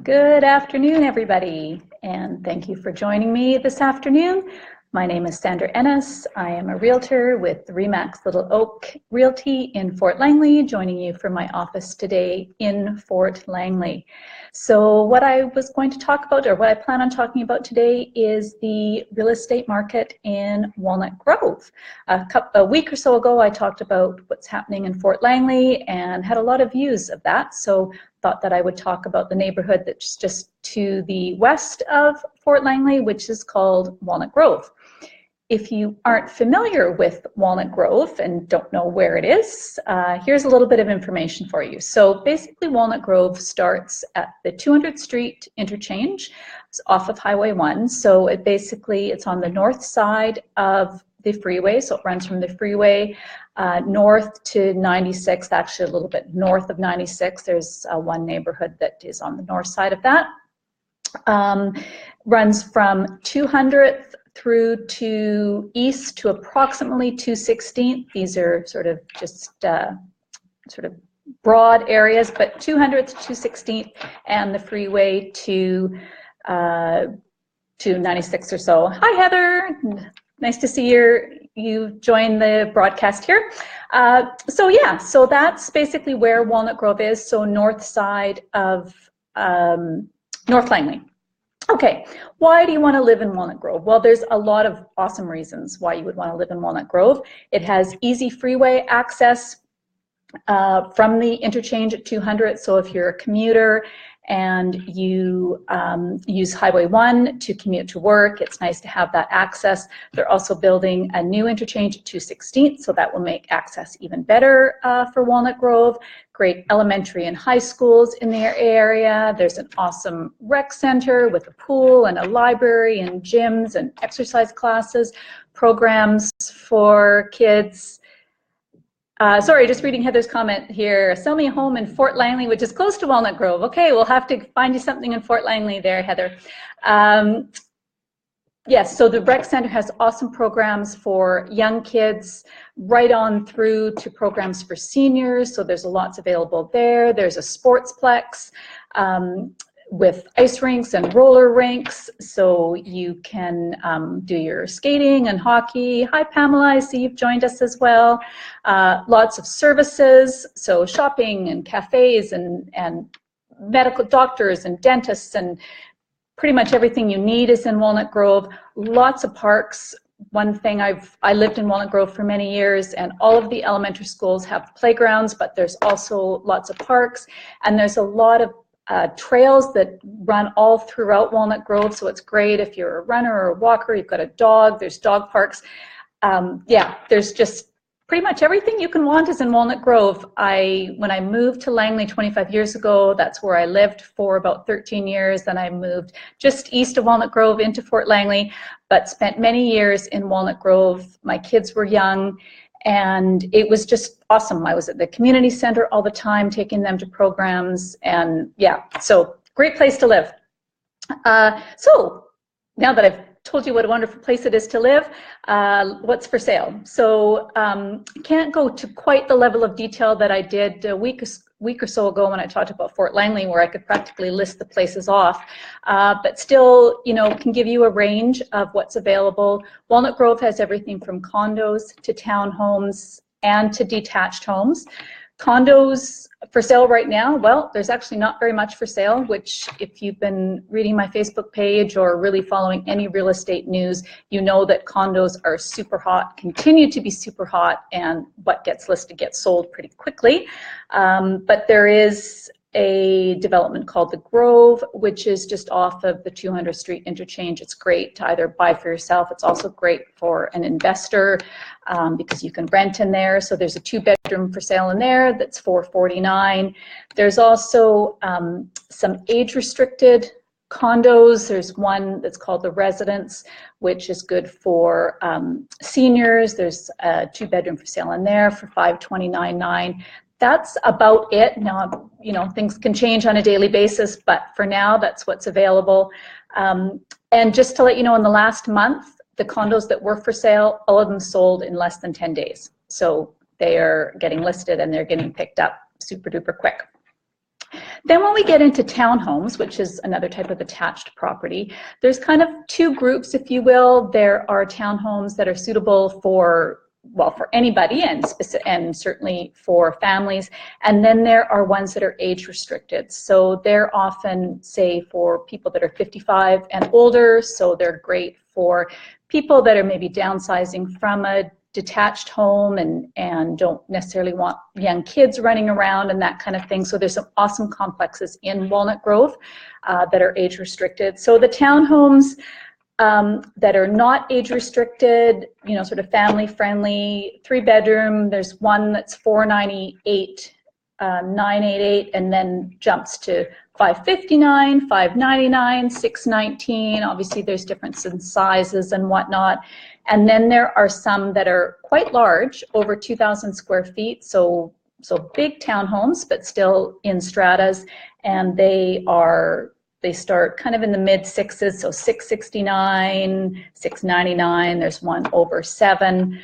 Good afternoon, everybody, and thank you for joining me this afternoon. My name is Sandra Ennis. I am a realtor with Remax Little Oak Realty in Fort Langley, joining you from my office today in Fort Langley. So what I was going to talk about, or what I plan on talking about today, is the real estate market in Walnut Grove. A week or so ago, I talked about what's happening in Fort Langley and had a lot of views of that. So thought that I would talk about the neighborhood that's just to the west of Fort Langley, which is called Walnut Grove. If you aren't familiar with Walnut Grove and don't know where it is, here's a little bit of information for you. So basically Walnut Grove starts at the 200th Street interchange. It's off of Highway 1. So it's on the north side of the freeway. So it runs from the freeway north to 96, actually a little bit north of 96. There's one neighborhood that is on the north side of that. Runs from 200th through to east to approximately 216th. These are sort of just sort of broad areas, but 200th to 216th and the freeway to 96 or so. Hi, Heather. Nice to see you join the broadcast here. So that's basically where Walnut Grove is. So north side of North Langley. Okay, why do you want to live in Walnut Grove? Well, there's a lot of awesome reasons why you would want to live in Walnut Grove. It has easy freeway access from the interchange at 200. So if you're a commuter and you use Highway 1 to commute to work, it's nice to have that access. They're also building a new interchange at 216th, so that will make access even better for Walnut Grove. Great elementary and high schools in their area. There's an awesome rec center with a pool and a library and gyms and exercise classes, programs for kids. Sorry, just reading Heather's comment here. Sell me a home in Fort Langley, which is close to Walnut Grove. Okay, we'll have to find you something in Fort Langley there, Heather. Yes, so the rec center has awesome programs for young kids, right on through to programs for seniors. So there's lots available there. There's a sportsplex with ice rinks and roller rinks, so you can do your skating and hockey. Hi, Pamela, I see you've joined us as well. Lots of services, so shopping and cafes and medical doctors and dentists, and pretty much everything you need is in Walnut Grove. Lots of parks. One thing, I lived in Walnut Grove for many years, and all of the elementary schools have playgrounds, but there's also lots of parks, and there's a lot of trails that run all throughout Walnut Grove, so it's great if you're a runner or a walker, you've got a dog, there's dog parks. Yeah, there's just pretty much everything you can want is in Walnut Grove. When I moved to Langley 25 years ago, that's where I lived for about 13 years. Then I moved just east of Walnut Grove into Fort Langley, but spent many years in Walnut Grove. My kids were young, and it was just awesome. I was at the community center all the time, taking them to programs, and yeah, so great place to live. So now that I've told you what a wonderful place it is to live, what's for sale? So can't go to quite the level of detail that I did a week or so ago when I talked about Fort Langley, where I could practically list the places off, but still, can give you a range of what's available. Walnut Grove has everything from condos to townhomes and to detached homes. Condos for sale right now, well, there's actually not very much for sale, which if you've been reading my Facebook page or really following any real estate news, you know that condos are super hot, continue to be super hot, and what gets listed gets sold pretty quickly. But there is a development called the Grove, which is just off of the 200th Street interchange. It's great to either buy for yourself. It's also great for an investor because you can rent in there. So there's a 2-bedroom for sale in there that's $449. There's also some age-restricted condos. There's one that's called the Residence, which is good for seniors. There's a 2-bedroom for sale in there for $529.9. That's about it. Now, things can change on a daily basis, but for now, that's what's available. And just to let you know, in the last month, the condos that were for sale, all of them sold in less than 10 days. So they are getting listed and they're getting picked up super duper quick. Then when we get into townhomes, which is another type of attached property, there's kind of two groups, if you will. There are townhomes that are suitable for, well, for anybody and certainly for families. And then there are ones that are age restricted. So they're often, say, for people that are 55 and older. So they're great for people that are maybe downsizing from a detached home and don't necessarily want young kids running around and that kind of thing. So there's some awesome complexes in Walnut Grove that are age restricted. So the townhomes that are not age restricted, you know, sort of family friendly, 3-bedroom, there's one that's 498, 988, and then jumps to 559, 599, 619. Obviously there's differences in sizes and whatnot. And then there are some that are quite large, over 2,000 square feet, so big townhomes, but still in stratas, and they start kind of in the mid sixes, so 669, 699. There's one over 7.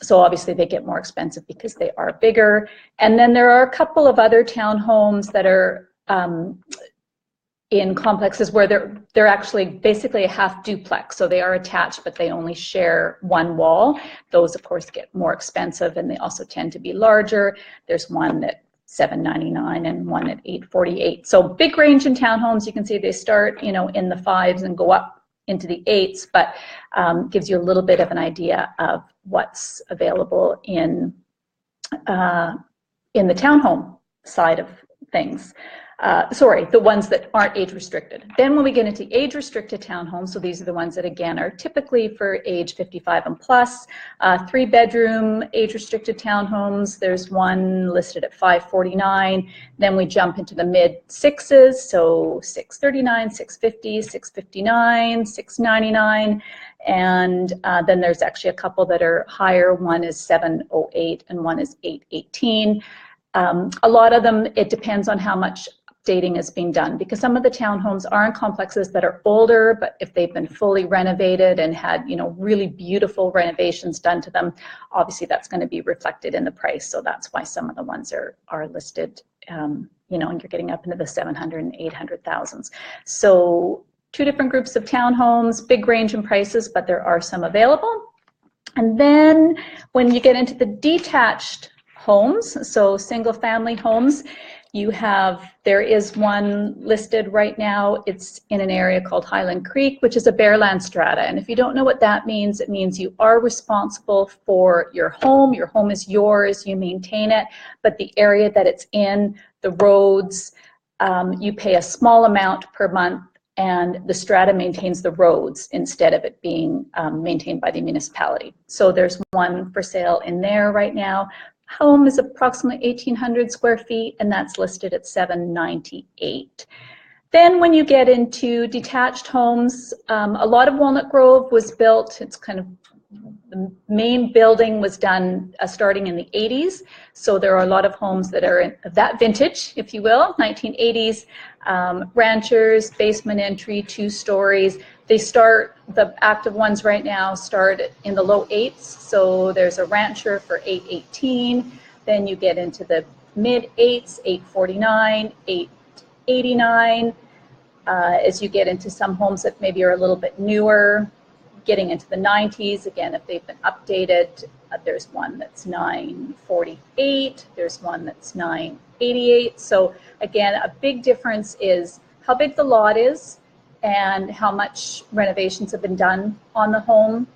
So obviously they get more expensive because they are bigger. And then there are a couple of other townhomes that are in complexes where they're actually basically a half duplex, so they are attached but they only share one wall. Those of course get more expensive and they also tend to be larger. There's one at $799 and one at $848. So big range in townhomes. You can see they start, you know, in the 5s and go up into the 8s, but gives you a little bit of an idea of what's available in the townhome side of things. Sorry, the ones that aren't age restricted. Then when we get into age restricted townhomes, so these are the ones that again are typically for age 55 and plus, 3-bedroom age restricted townhomes. There's one listed at 549. Then we jump into the mid 6s, so 639, 650, 659, 699. And then there's actually a couple that are higher. One is 708 and one is 818. A lot of them, it depends on how much updating is being done, because some of the townhomes are in complexes that are older, but if they've been fully renovated and had, you know, really beautiful renovations done to them, obviously that's going to be reflected in the price. So that's why some of the ones are listed, you know, and you're getting up into the 700 and 800,000s. So two different groups of townhomes, big range in prices, but there are some available. And then when you get into the detached homes, so single family homes, there is one listed right now. It's in an area called Highland Creek, which is a bareland strata. And if you don't know what that means, it means you are responsible for your home. Your home is yours, you maintain it, but the area that it's in, the roads, you pay a small amount per month, and the strata maintains the roads instead of it being maintained by the municipality. So there's one for sale in there right now. Home is approximately 1,800 square feet, and that's listed at $798. Then when you get into detached homes, a lot of Walnut Grove was built, it's kind of, the main building was done starting in the 80s. So there are a lot of homes that are in that vintage, if you will, 1980s, ranchers, basement entry, 2 stories. They start, the active ones right now start in the low 8s. So there's a rancher for 818. Then you get into the mid 8s, 849, 889. As you get into some homes that maybe are a little bit newer, getting into the 90s, again, if they've been updated, there's one that's 948, there's one that's 988. So again, a big difference is how big the lot is and how much renovations have been done on the home.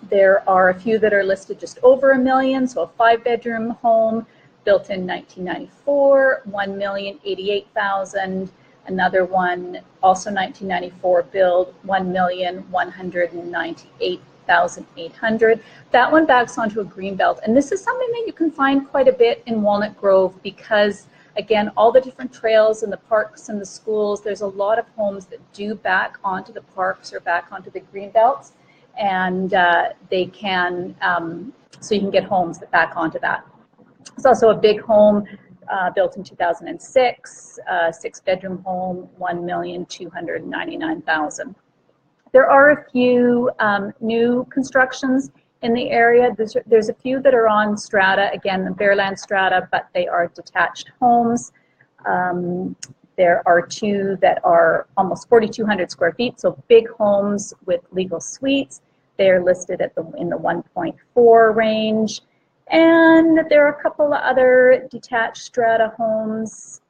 There are a few that are listed just over $1 million, so a 5-bedroom home built in 1994, $1,088,000. Another one, also 1994 build, $1,198,800. That one backs onto a greenbelt, and this is something that you can find quite a bit in Walnut Grove because, again, all the different trails and the parks and the schools, there's a lot of homes that do back onto the parks or back onto the greenbelts, and they can, so you can get homes that back onto that. It's also a big home. Built in 2006, 6-bedroom home, $1,299,000. There are a few new constructions in the area. There's a few that are on strata, again, the Bearland strata, but they are detached homes. There are 2 that are almost 4,200 square feet, so big homes with legal suites. They're listed at in the 1.4 range. And there are a couple of other detached strata homes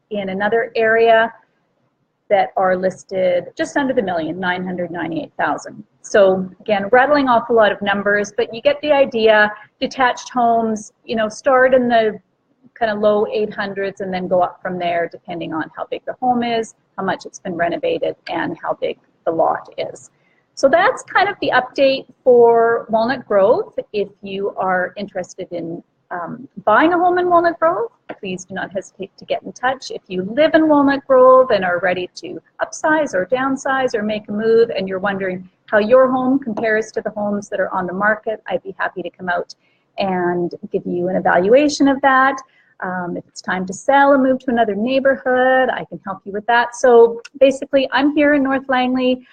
in another area that are listed just under the million, 998,000. So again, rattling off a lot of numbers, but you get the idea. Detached homes, you know, start in the kind of low 800s and then go up from there depending on how big the home is, how much it's been renovated, and how big the lot is. So that's kind of the update for Walnut Grove. If you are interested in buying a home in Walnut Grove, please do not hesitate to get in touch. If you live in Walnut Grove and are ready to upsize or downsize or make a move and you're wondering how your home compares to the homes that are on the market, I'd be happy to come out and give you an evaluation of that. If it's time to sell and move to another neighborhood, I can help you with that. So basically, I'm here in North Langley,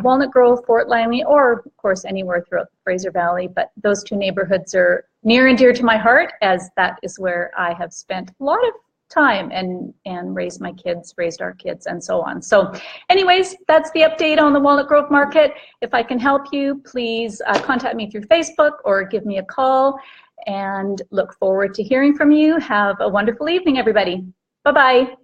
Walnut Grove, Fort Langley, or of course anywhere throughout the Fraser Valley, but those 2 neighborhoods are near and dear to my heart, as that is where I have spent a lot of time and raised my kids, raised our kids, and so on. So anyways, that's the update on the Walnut Grove market. If I can help you, please contact me through Facebook or give me a call, and look forward to hearing from you. Have a wonderful evening, everybody. Bye-bye.